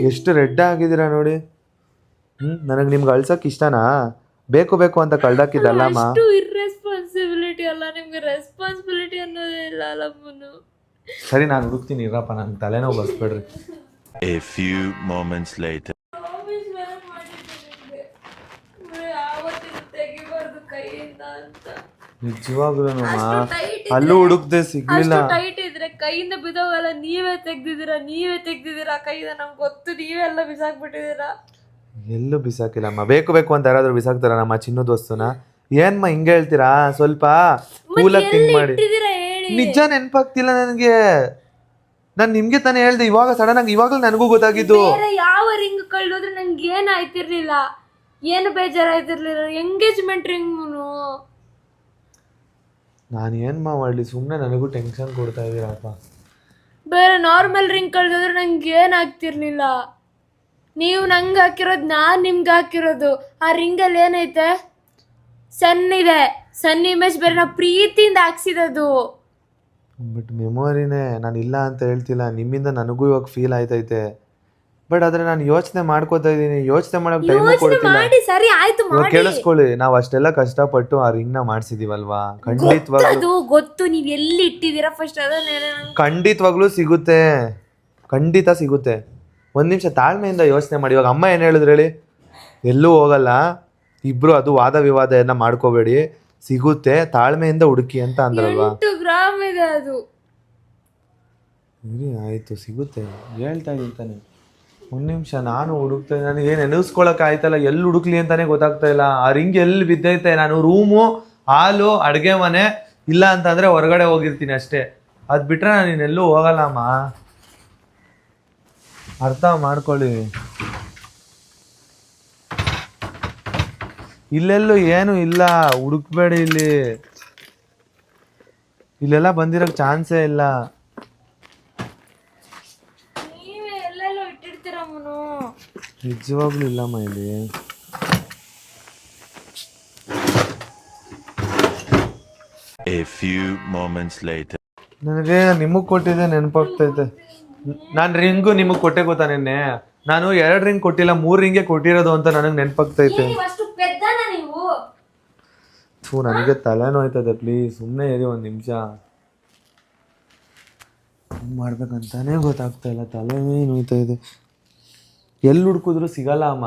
ಎಷ್ಟು ರೆಡ್ ಆಗಿದ್ದೀರಾ ನೋಡಿ. ನನಗೆ ನಿಮ್ಗೆ ಅಳ್ಸಕ್ ಇಷ್ಟನಾ? ಬೇಕು ಅಂತ ಕಳ್ದಾಕಿದ್ದಲ್ಲಮ್ಮ. ಇರ್ರೆಸ್ಪಾನ್ಸಿಬಿಲಿಟಿ ಅಲ್ಲ ನಿಮ್ಗೆ, ರೆಸ್ಪಾನ್ಸಿಬಿಲಿಟಿ ಅನ್ನೋದೇ ಇಲ್ಲ ಅಲ್ಲಮ್ಮನು. ಸರಿ, ನಾನು ಹುಡುಕ್ತೀನಿ ಇರಪ್ಪ. ನನಗೆ ತಲೆನೋವು ಬರ್ಸ್ಬೇಡ್ರಿ. A few moments later. Promise ಬೇರೆ ಮಾಡಿದ್ದೆ ನಿಮ್ಗೆ. ಯಾವತ್ತಿರುತ್ತೆ ನಿಜವಾಗ್ಲೂ ಅಷ್ಟು tight ಅಲ್ಲೂ ಹುಡುಕ್ದೆ ಸಿಗ್ಲಿಲ್ಲ. ಅಷ್ಟು ಟೈಟ್ ಇದ್ರೆ ಕೈಯಿಂದ ಬಿದ್ದೋಗಲ್ಲ. ನೀವೇ ತೆಗ್ದಿದ್ದೀರಾ ಕೈಯಿಂದ. ನಂಗೆ ಗೊತ್ತು, ನೀವೆಲ್ಲ ಬಿಸಾಕ್ಬಿಟ್ಟಿದ್ದೀರಾ. ಎಲ್ಲೂ ಬಿಸಾಕಿಲ್ಲಮ್ಮ. ಬೇಕು ಬೇಕು ಅಂತ ಯಾರಾದ್ರೂ ಬಿಸಾಕ್ತಾರ ನಮ್ಮ ಚಿನ್ನದ ವಸ್ತುನ? ಏನ್ಮ ಹಿಂಗೆ ಹೇಳ್ತೀರಾ? ಸ್ವಲ್ಪ ಕೂಲಾಗಿ ಥಿಂಕ್ ಮಾಡಿ. ಇಟ್ಟಿದ್ದೀರಾ ಹೇಳಿ. ನಿಜ ನೆನಪಾಗ್ತಿಲ್ಲ ನನಗೆ. ನಾನು ನಿಮ್ಗೆ ತಾನೇ ಹೇಳ್ದೆ, ಇವಾಗ ಸಡನ್ ಆಗಿ ಇವಾಗಲೂ ನನಗೂ ಗೊತ್ತಾಗಿದ್ದು. ಬೇರೆ ಯಾವ ರಿಂಗ್ ಕಳ್ದೋದ್ರೆ ನಂಗೆ ಏನು ಆಯ್ತಿರ್ಲಿಲ್ಲ, ಏನು ಬೇಜಾರಾಯ್ತಿರ್ಲಿಲ್ಲ. ಎಂಗೇಜ್ಮೆಂಟ್ ರಿಂಗ್ನು ನಾನು ಏನ್ಮ ಮಾಡಲಿ, ಸುಮ್ಮನೆ ನನಗೂ ಟೆನ್ಷನ್ ಕೊಡ್ತಾ ಇದ್ದೀರಪ್ಪ. ಬೇರೆ ನಾರ್ಮಲ್ ರಿಂಗ್ ಕಳ್ದೋದ್ರೆ ನಂಗೆ ಏನು ಆಗ್ತಿರ್ಲಿಲ್ಲ. ನೀವು ನಂಗೆ ಹಾಕಿರೋದು, ನಾನು ನಿಮ್ಗೆ ಹಾಕಿರೋದು. ಆ ರಿಂಗಲ್ಲಿ ಏನೈತೆ? ಸನ್ ಇದೆ. ಸನ್ ಇಮೇಜ್ ಬೇರೆ ನಾವು ಪ್ರೀತಿಯಿಂದ ಹಾಕ್ಸಿದದು. ಬಟ್ ಮೆಮೊರಿನೇ. ನಾನು ಇಲ್ಲ ಅಂತ ಹೇಳ್ತಿಲ್ಲ, ನಿಮ್ಮಿಂದ ನನಗೂ ಇವಾಗ ಫೀಲ್ ಆಯ್ತೈತೆ. ಬಟ್ ಆದ್ರೆ ನಾನು ಯೋಚನೆ ಮಾಡ್ಕೋತಾ ಇದ್ದೀನಿ. ಯೋಚನೆ ಮಾಡಕ್ ಟೈಮ್ ಕೊಡ್ತಿಲ್ಲ. ಮಾಡಿ ಸರಿ ಆಯ್ತು ಇವಾಗ ಮಾಡಿ. ಕೇಳಿಸ್ಕೊಳ್ಳಿ, ನಾವು ಅಷ್ಟೆಲ್ಲ ಕಷ್ಟಪಟ್ಟು ಆ ರಿಂಗ್ ನ ಮಾಡ್ಸಿದೀವಲ್ವಾ, ಖಂಡಿತವಾಗ್ಲೂ ಅದು ಗೊತ್ತು. ನೀವು ಎಲ್ಲಿ ಇಟ್ಟಿದ್ದೀರಾ ಫಸ್ಟ್ ಅದನ್ನೇ. ಖಂಡಿತವಾಗ್ಲೂ ಸಿಗುತ್ತೆ, ಖಂಡಿತ ಸಿಗುತ್ತೆ. ಒಂದ್ ನಿಮಿಷ ತಾಳ್ಮೆಯಿಂದ ಯೋಚನೆ ಮಾಡಿ. ಇವಾಗ ಅಮ್ಮ ಏನು ಹೇಳಿದ್ರು ಹೇಳಿ? ಎಲ್ಲೂ ಹೋಗಲ್ಲ, ಇಬ್ರು ಅದು ವಾದ ವಿವಾದ ಎಲ್ಲ ಮಾಡ್ಕೋಬೇಡಿ, ಸಿಗುತ್ತೆ, ತಾಳ್ಮೆಯಿಂದ ಹುಡುಕಿ ಅಂತ ಅಂದ್ರಲ್ವಾ? 8 ಗ್ರಾಮ್ ಇದೆ ಅದು. ಸರಿ ಆಯ್ತು, ಸಿಗುತ್ತೆ, ಹೇಳ್ತಾ ಇದ್ದೀನಿ ತಾನೆ. ಒಂದ್ ನಿಮಿಷ ನಾನು ಹುಡುಕ್ತಾ ಇದ್ದೀನಿ. ನನಗೆ ಏನು ನೆನೆಸ್ಕೊಳಕ್ ಆಯ್ತಲ್ಲ, ಎಲ್ಲಿ ಹುಡುಕ್ಲಿ ಅಂತಾನೆ ಗೊತ್ತಾಗ್ತಾ ಇಲ್ಲ. ಆ ರಿಂಗ್ ಎಲ್ಲಿ ಬಿದ್ದೈತೆ? ನಾನು ರೂಮು, ಹಾಲು, ಅಡುಗೆ ಮನೆ, ಇಲ್ಲ ಅಂತಂದ್ರೆ ಹೊರಗಡೆ ಹೋಗಿರ್ತೀನಿ ಅಷ್ಟೇ. ಅದು ಬಿಟ್ರೆ ನಾನು ಇನ್ನೆಲ್ಲೂ ಹೋಗಲ್ಲಮ್ಮ, ಅರ್ಥ ಮಾಡ್ಕೊಳ್ಳಿ. ಇಲ್ಲೆಲ್ಲೂ ಏನು ಇಲ್ಲ, ಹುಡುಕ್ಬೇಡಿ. ಇಲ್ಲೆಲ್ಲ ಬಂದಿರೋಕ್ ಚಾನ್ಸೇ ಇಲ್ಲ. ನೀವೇ ಎಲ್ಲೆಲ್ಲೋ ಇಟ್ಟಿರ್ತೀರ ಮನು. ನಿಜವಾಗ್ಲೂ ಇಲ್ಲಮ್ಮ ಇಲ್ಲಿ. A few moments later. ನನಗೆ ನಿಮಗೆ ಕೊಟ್ಟಿದ್ದೆ ನೆನಪಾಗ್ತೈತೆ. ನಾನು ರಿಂಗು ನಿಮಗೆ ಕೊಟ್ಟೆ ಗೊತ್ತಾ ನಿನ್ನೆ? ನಾನು 2 ರಿಂಗ್ ಕೊಟ್ಟಿಲ್ಲ, 3 ರಿಂಗೆ ಕೊಟ್ಟಿರೋದು ಅಂತ ನನಗೆ ನೆನಪಾಗ್ತೈತೆ. ನೀವು ಅಷ್ಟು ಪೆದ್ದನ ನೀವು? ನನಗೆ ತಲೆ ನೋಯ್ತದೆ. ಪ್ಲೀಸ್ ಸುಮ್ಮನೆ ಇರಿ ಒಂದು ನಿಮಿಷ. ಏನು ಮಾಡ್ಬೇಕಂತಾನೆ ಗೊತ್ತಾಗ್ತಾ ಇಲ್ಲ, ತಲೆನೇ ನೋಯ್ತಾ ಇದೆ. ಎಲ್ಲಿ ಹುಡುಕಿದ್ರು ಸಿಗಲ್ಲ ಅಮ್ಮ.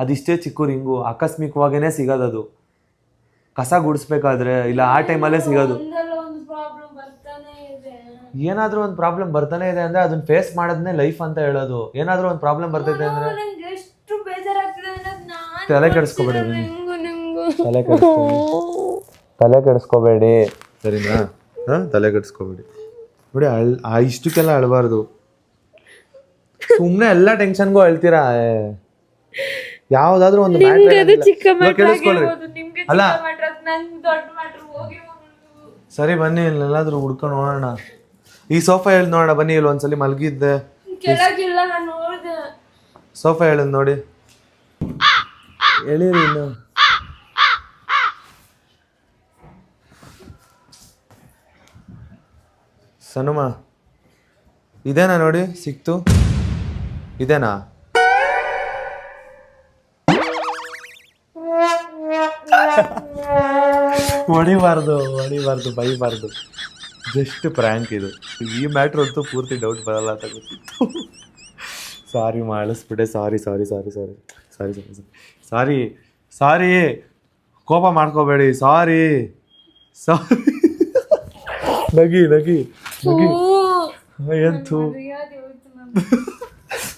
ಅದಿಷ್ಟೇ ಚಿಕ್ಕ ರಿಂಗು, ಆಕಸ್ಮಿಕವಾಗೇನೆ ಸಿಗೋದದು. ಕಸ ಗುಡಿಸ್ಬೇಕಾದ್ರೆ ಇಲ್ಲ ಆ ಟೈಮಲ್ಲೇ ಸಿಗೋದು. ಒಂದು ಪ್ರಾಬ್ಲಮ್ ಬರ್ತಾನೆ ಇದೆ. ಏನಾದ್ರೂ ಒಂದು ಪ್ರಾಬ್ಲಮ್ ಬರ್ತಾನೆ ಇದೆ ಅಂದ್ರೆ ಅದನ್ನ ಫೇಸ್ ಮಾಡೋದನ್ನೇ ಲೈಫ್ ಅಂತ ಹೇಳೋದು. ಏನಾದ್ರೂ ಒಂದು ಪ್ರಾಬ್ಲಮ್ ಬರ್ತೈತೆ ಅಂದ್ರೆ ನಂಗೆ ಎಷ್ಟು ಬೇಜಾರಾಗ್ತಿದೆ ಅನ್ನೋದು ನಾನು ತಲೆ ಕೆಡಿಸ್ಕೋಬೇಡಿ, ನಿಂಗು ತಲೆ ಕೆಡಿಸ್ಕೋಬೇಡಿ, ಸರಿನಾ? ತಲೆ ಕೆಡಿಸ್ಕೋಬೇಡಿ. ನೋಡಿ ಇಷ್ಟಕ್ಕೆಲ್ಲ ಅಳಬಾರ್ದು. ಸುಮ್ಮನೆ ಎಲ್ಲ ಟೆನ್ಷನ್ಗೂ ಅಳ್ತೀರಾ. ಯಾವ್ದಾದ್ರು ಒಂದು ಕೇಳಿಸ್ಕೊಳ್ಳಿ. ಅಲ್ಲ ಸರಿ ಬನ್ನಿ, ಇಲ್ಲೆಲ್ಲಾದ್ರೂ ಹುಡ್ಕೊಂಡು ನೋಡೋಣ. ಈ ಸೋಫಾ ಹೇಳಿ ನೋಡೋಣ ಬನ್ನಿ. ಇಲ್ಲಿ ಒಂದ್ಸಲಿ ಮಲಗಿದ್ದೆ, ಕೆಳಗಿಲ್ಲ, ನಾನು ನೋಡಿದೆ. ಸೋಫಾ ಹೇಳಿದ್ ನೋಡಿ. ಹೇಳಿರಿ ಇನ್ನು. ಸನುಮ ಇದೇನಾ? ನೋಡಿ ಸಿಕ್ತು. ಇದೇನಾ? ಹೊಡಿಬಾರ್ದು, ಬೈಬಾರ್ದು. ಜಸ್ಟ್ ಪ್ರ್ಯಾಂಕ್ ಇದು. ಈ ಮ್ಯಾಟ್ರ್ ಅಂತೂ ಪೂರ್ತಿ ಡೌಟ್ ಬರಲ್ಲ ಅಂತ ಗೊತ್ತಿತ್ತು. ಸಾರಿ ಮಾಡಿಸ್ಬಿಟ್ಟೆ. ಸಾರಿ, ಕೋಪ ಮಾಡ್ಕೋಬೇಡಿ. ಸಾರಿ. ನಗಿ ಎಂತು.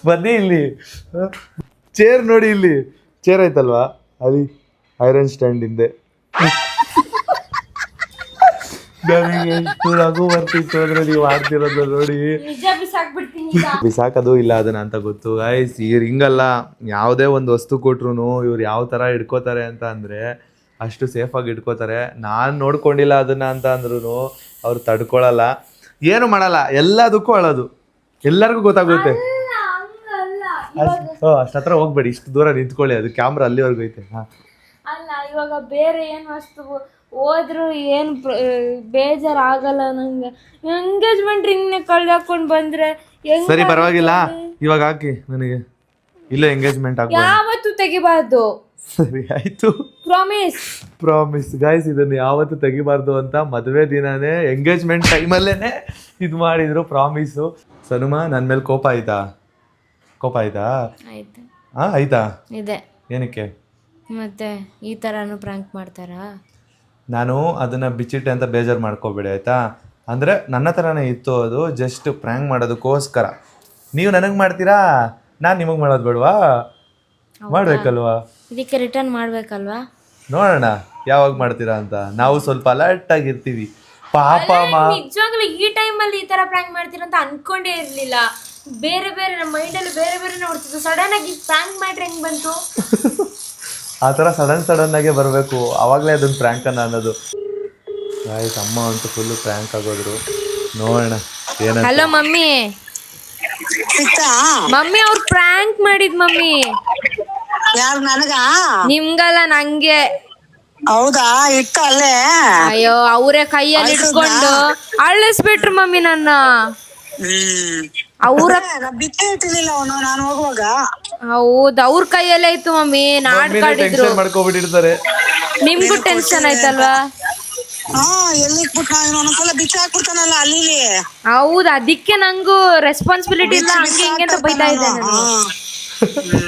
ಬನ್ನಿ ಇಲ್ಲಿ. ಚೇರ್ ನೋಡಿ, ಇಲ್ಲಿ ಚೇರ್ ಐತಲ್ವಾ, ಅಲ್ಲಿ ಐರನ್ ಸ್ಟ್ಯಾಂಡ್ ಹಿಂದೆ. ನನಗೆ ಎಷ್ಟು ನಗು ಬರ್ತಿತ್ತು ಅಂದ್ರೆ ನೀವು ಆಡ್ತಿರೋದು ನೋಡಿ. ಬಿಸಾಕದು ಇಲ್ಲ ಅದನ್ನ ಅಂತ ಗೊತ್ತು ಗೈಸ್. ಈ ರಿಂಗಲ್ಲ, ಯಾವುದೇ ಒಂದು ವಸ್ತು ಕೊಟ್ರು ಇವ್ರು ಯಾವ ತರ ಇಟ್ಕೋತಾರೆ ಅಂತ ಅಂದ್ರೆ ಅಷ್ಟು ಸೇಫಾಗಿ ಇಟ್ಕೋತಾರೆ. ನಾನು ನೋಡ್ಕೊಂಡಿಲ್ಲ ಅದನ್ನ ಅಂತ ಅಂದ್ರೂ ಅವ್ರು ತಡ್ಕೊಳಲ್ಲ, ಏನು ಮಾಡಲ್ಲ, ಎಲ್ಲದಕ್ಕೂ ಅಳೋದು. ಎಲ್ಲರಿಗೂ ಗೊತ್ತಾಗುತ್ತೆ. ಅಷ್ಟತ್ರ ಹೋಗ್ಬೇಡಿ, ಇಷ್ಟು ದೂರ ನಿಂತ್ಕೊಳ್ಳಿ. ಅದು ಕ್ಯಾಮ್ರಾ ಅಲ್ಲಿವರೆಗೂ ಐತೆ. ಅಲ್ಲ, ಇವಾಗ ಬೇರೆ ಏನು ವಸ್ತು ಹೋದ್ರು ಏನು ಬೇಜಾರಾಗಲ್ಲ ನಂಗೆ. ಎಂಗೇಜ್ಮೆಂಟ್ ರಿಂಗ್ನ ಕಳ್ದಾಕೊಂಡು ಬಂದ್ರೆ ಸರಿ ಪರವಾಗಿಲ್ಲ, ಇವಾಗ ಹಾಕಿ ನನಗೆ. ಇಲ್ಲ ಎಂಗೇಜ್ಮೆಂಟ್ ಆಗ ಯಾವತ್ತೂ ತೆಗಿಬಾರ್ದು. ಸರಿ ಆಯ್ತು, ಪ್ರಾಮಿಸ್ ಗೈಸ್. ಇದನ್ನು ಯಾವತ್ತೂ ತೆಗಿಬಾರ್ದು ಅಂತ ಮದುವೆ ದಿನನೇ ಎಂಗೇಜ್ಮೆಂಟ್ ಟೈಮಲ್ಲೇನೆ ಇದು ಮಾಡಿದ್ರು, ಪ್ರಾಮಿಸು. ಸನುಮ ನನ್ನ ಮೇಲೆ ಕೋಪ ಆಯ್ತಾ? ಆಯ್ತಾ ಆಯ್ತಾ? ಇದೆ. ಏನಕ್ಕೆ ಮತ್ತೆ ಈ ಥರನೂ ಪ್ರ್ಯಾಂಕ್ ಮಾಡ್ತಾರಾ? ನಾನು ಅದನ್ನು ಬಿಚ್ಚಿಟ್ಟೆ ಅಂತ ಬೇಜಾರು ಮಾಡ್ಕೋಬೇಡಿ ಆಯಿತಾ. ಅಂದರೆ ನನ್ನ ಥರನೇ ಇತ್ತು ಅದು, ಜಸ್ಟ್ ಪ್ರ್ಯಾಂಕ್ ಮಾಡೋದಕ್ಕೋಸ್ಕರ. ನೀವು ನನಗೆ ಮಾಡ್ತೀರಾ, ನಾನು ನಿಮಗೆ ಮಾಡೋದು ಬೇಡವಾ? ಮಾಡಬೇಕಲ್ವಾ? ಇದಕ್ಕೆ ರಿಟರ್ನ್ ಮಾಡ್ಬೇಕಲ್ವಾ? ನೋಡೋಣ ಯಾವಾಗ ಮಾಡ್ತೀರಾ ಅಂತ. ನಾವು ಸ್ವಲ್ಪ ಅಲರ್ಟ್ ಆಗಿರ್ತೀವಿ. ಪಾಪ ನಿಜವಾಗ್ಲೂ ಈ ಟೈಮಲ್ಲಿ ಈ ತರ ಪ್ರ್ಯಾಂಕ್ ಮಾಡ್ತೀರ ಅಂತ ಅನ್ಕೊಂಡೇ ಇರ್ಲಿಲ್ಲ. ಬೇರೆ ಬೇರೆ ನಮ್ಮ ಮೈಂಡಲ್ಲಿ ಬೇರೆ ಬೇರೆ ನೋಡ್ತಿದ್ದು, ಸಡನ್ ಆಗಿ ಪ್ರ್ಯಾಂಕ್ ಮಾಡ್ರೆ ಹೆಂಗ್ ಬಂತು? ಆ ಥರ ಸಡನ್ ಆಗೇ ಬರಬೇಕು, ಆವಾಗಲೇ ಅದನ್ನ ಪ್ರ್ಯಾಂಕ್ ಅನ್ನೋದು. ಆಯ್ತು, ಅಮ್ಮ ಅಂತೂ ಫುಲ್ಲು ಪ್ರ್ಯಾಂಕ್ ಆಗೋದ್ರು. ನೋಡೋಣ ಏನ. Hello mummy. ಮಮ್ಮಿ ಅವ್ರು ಪ್ರ್ಯಾಂಕ್ ಮಾಡಿದ್ ಮಮ್ಮಿ. ಯಾರು ನನಗ? ನಿಮ್ಗಲ್ಲ, ನಂಗೆ. ಹೌದಾ? ಇಟ್ಟ ಅಲ್ಲೇ? ಅಯ್ಯೋ, ಅವರೇ ಕೈಯಲ್ಲಿ ಇಟ್ಕೊಂಡು ಅಳಿಸ್ಬಿಟ್ರು ಮಮ್ಮಿ ನನ್ನ. ಅವ್ರ ಬಿಟ್ಟೆ ಇಟ್ಟಿರ್ಲಿಲ್ಲ ಅವನು ನಾನು ಹೋಗುವಾಗ. ಹೌದು, ಅವ್ರ ಕೈಯಲ್ಲೇ ಇತ್ತು ಮಮ್ಮಿ. ನಾಡ್ಕಾಡಿದ್ರು. ಮಾಡ್ಕೊಬಿಟ್ಟಿರ್ತಾರೆ. ನಿಮ್ಗೂ ಟೆನ್ಷನ್ ಆಯ್ತಲ್ವಾ? ಹಾ, ಎಲ್ಲಿಗ್ ಬಿಟ್ಟ ಒಂದೊಂದ್ಸಲ ಬಿಚ್ಚ ಹಾಕ್ಬಿಡ್ತಾನಲ್ಲ ಅಲ್ಲಿ. ಹೌದು, ಅದಕ್ಕೆ ನಂಗೂ ರೆಸ್ಪಾನ್ಸಿಬಿಲಿಟಿ ಇಲ್ಲ, ಹಂಗೆ ಹಿಂಗೆ ಅಂತ ಬೈತಾ ಇದ್ದೆ ನಾನು.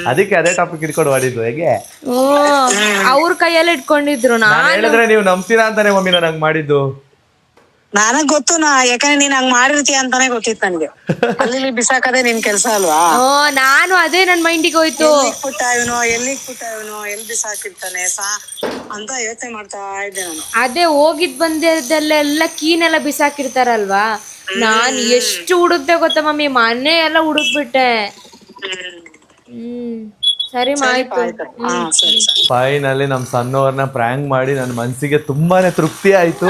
ಅದಕ್ಕೆ ಅದೇ ಟಾಪಿಕ್ ಇಟ್ಕೊಂಡು ಮಾಡಿದ್ದು ಹೇಗೆ. ಅವ್ರ ಕೈಯಲ್ಲೇ ಇಟ್ಕೊಂಡಿದ್ರು. ನಾನು ಹೇಳಿದ್ರೆ ನೀವು ನಂಬ್ತೀರಾ ಅಂತಾನೆ ಮಮ್ಮಿ ನಾನು ಹಂಗ್ ಮಾಡಿದ್ದು. ನನಗ್ ಗೊತ್ತು, ಯಾಕಂದ್ರೆ ನೀನ್ ಹಂಗ್ ಮಾಡಿರ್ತೀಯ ಅಂತಾನೆ ಗೊತ್ತಿತ್ತು ನನ್ಗೆ. ಅಲ್ಲಿ ಬಿಸಾಕದೆ ನಿನ್ ಕೆಲ್ಸ ಅಲ್ವಾ? ನಾನು ಅದೇ ನನ್ ಮೈಂಡಿಗೆ ಹೋಯ್ತು. ಎಲ್ಲಿಗ್ ಪುಟ್ಟ ಇವನು ಎಲ್ಲಿ ಬಿಸಾಕಿರ್ತಾನೆ ಅಂತ ಯೋಚನೆ ಮಾಡ್ತಾ ಇದ್ದೆ ನಾನು. ಅದೇ ಹೋಗಿದ್ ಬಂದೆಲ್ಲ ಕೀನೆಲ್ಲ ಬಿಸಾಕಿರ್ತಾರಲ್ವಾ. ನಾನ್ ಎಷ್ಟು ಹುಡುಕ್ದೆ ಗೊತ್ತಾ ಮಮ್ಮಿ, ಮನೆ ಎಲ್ಲ ಹುಡುಕ್ಬಿಟ್ಟೆ. ಸರಿ ಆಯ್ತು. ಫೈನಲಿ ನಮ್ಮ ಸಣ್ಣವ್ರನ್ನ ಪ್ರ್ಯಾಂಕ್ ಮಾಡಿ ನನ್ನ ಮನಸ್ಸಿಗೆ ತುಂಬಾನೇ ತೃಪ್ತಿ ಆಯ್ತು.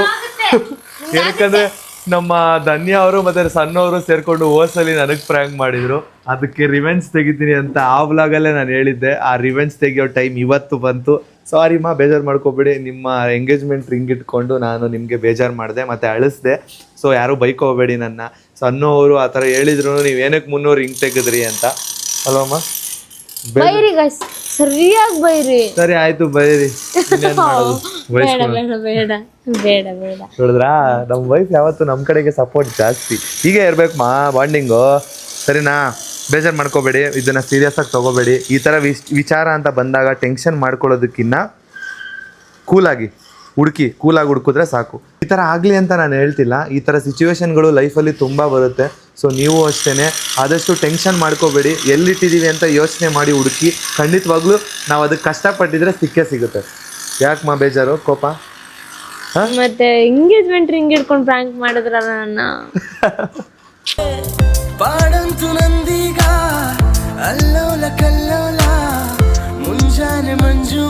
ಏನಕ್ಕಂದ್ರೆ ನಮ್ಮ ಧನ್ಯ ಅವರು ಮತ್ತೆ ಸಣ್ಣವರು ಸೇರ್ಕೊಂಡು ಹೋಸಲಿ ನನಗೆ ಪ್ರ್ಯಾಂಕ್ ಮಾಡಿದ್ರು. ಅದಕ್ಕೆ ರಿವೆಂಜ್ ತೆಗಿತೀನಿ ಅಂತ ಆ ವ್ಲಾಗಲ್ಲೇ ನಾನು ಹೇಳಿದ್ದೆ. ಆ ರಿವೆಂಜ್ ತೆಗಿಯೋ ಟೈಮ್ ಇವತ್ತು ಬಂತು. ಸಾರಿ ಮಾ, ಬೇಜಾರು ಮಾಡ್ಕೋಬೇಡಿ. ನಿಮ್ಮ ಎಂಗೇಜ್ಮೆಂಟ್ ರಿಂಗ್ ಇಟ್ಕೊಂಡು ನಾನು ನಿಮಗೆ ಬೇಜಾರು ಮಾಡಿದೆ ಮತ್ತು ಅಳಿಸ್ದೆ. ಸೊ ಯಾರು ಬೈಕೋಬೇಡಿ ನನ್ನ. ಸಣ್ಣವರು ಆ ಥರ ಹೇಳಿದ್ರು, ನೀವು ಏನಕ್ಕೆ 300 ರಿಂಗ್ ತೆಗೆದ್ರಿ ಅಂತ ಅಲ್ವಮ್ಮ? ಬೈರಿ ಗೈಸ್, ಸರಿಯಾಗಿ ಬೈರಿ. ಸರಿ ಆಯ್ತು, ಬೈರಿ. ಬೇಡ ಬೇಡ ಬೇಡ ಬೇಡ ಬೇಡ. ನೋಡಿದ್ರಾ, ನಮ್ಮ ವೈಫ್ ಯಾವತ್ತು ನಮ್ಮ ಕಡೆಗೆ ಸಪೋರ್ಟ್ ಜಾಸ್ತಿ. ಹೀಗೆ ಇರ್ಬೇಕು ಮಾ ಬಾಂಡಿಂಗು, ಸರಿನಾ? ಬೇಜಾರು ಮಾಡ್ಕೋಬೇಡಿ, ಇದನ್ನ ಸೀರಿಯಸ್ ಆಗಿ ತಗೋಬೇಡಿ. ಈ ಥರ ವಿಚಾರ ಅಂತ ಬಂದಾಗ ಟೆನ್ಷನ್ ಮಾಡ್ಕೊಳ್ಳೋದಕ್ಕಿಂತ ಕೂಲಾಗಿ ಹುಡುಕಿದ್ರೆ ಸಾಕು. ಈ ಥರ ಆಗಲಿ ಅಂತ ನಾನು ಹೇಳ್ತಿಲ್ಲ. ಈ ಥರ ಸಿಚುವೇಶನ್ಗಳು ಲೈಫಲ್ಲಿ ತುಂಬ ಬರುತ್ತೆ. ಸೊ ನೀವು ಅಷ್ಟೇ ಆದಷ್ಟು ಟೆನ್ಷನ್ ಮಾಡ್ಕೋಬೇಡಿ. ಎಲ್ಲಿಟ್ಟಿದ್ದೀವಿ ಅಂತ ಯೋಚನೆ ಮಾಡಿ ಹುಡುಕಿ. ಖಂಡಿತವಾಗ್ಲೂ ನಾವು ಅದಕ್ಕೆ ಕಷ್ಟಪಟ್ಟಿದ್ರೆ ಸಿಗುತ್ತೆ. ಯಾಕಮ್ಮ ಬೇಜಾರು, ಕೋಪ? ಮತ್ತೆ ಎಂಗೇಜ್ಮೆಂಟ್ ರಿಂಗ್ ಇಟ್ಕೊಂಡು ಪ್ರ್ಯಾಂಕ್ ಮಾಡಿದ್ರಲ್ಲ ನನ್ನ. ಪಾಡಂತು ನಂದೀಗ ಅಲ್ಲೋಲ ಕಲ್ಲೋಲ ಮುಂಜಾನೆ ಮಂಜು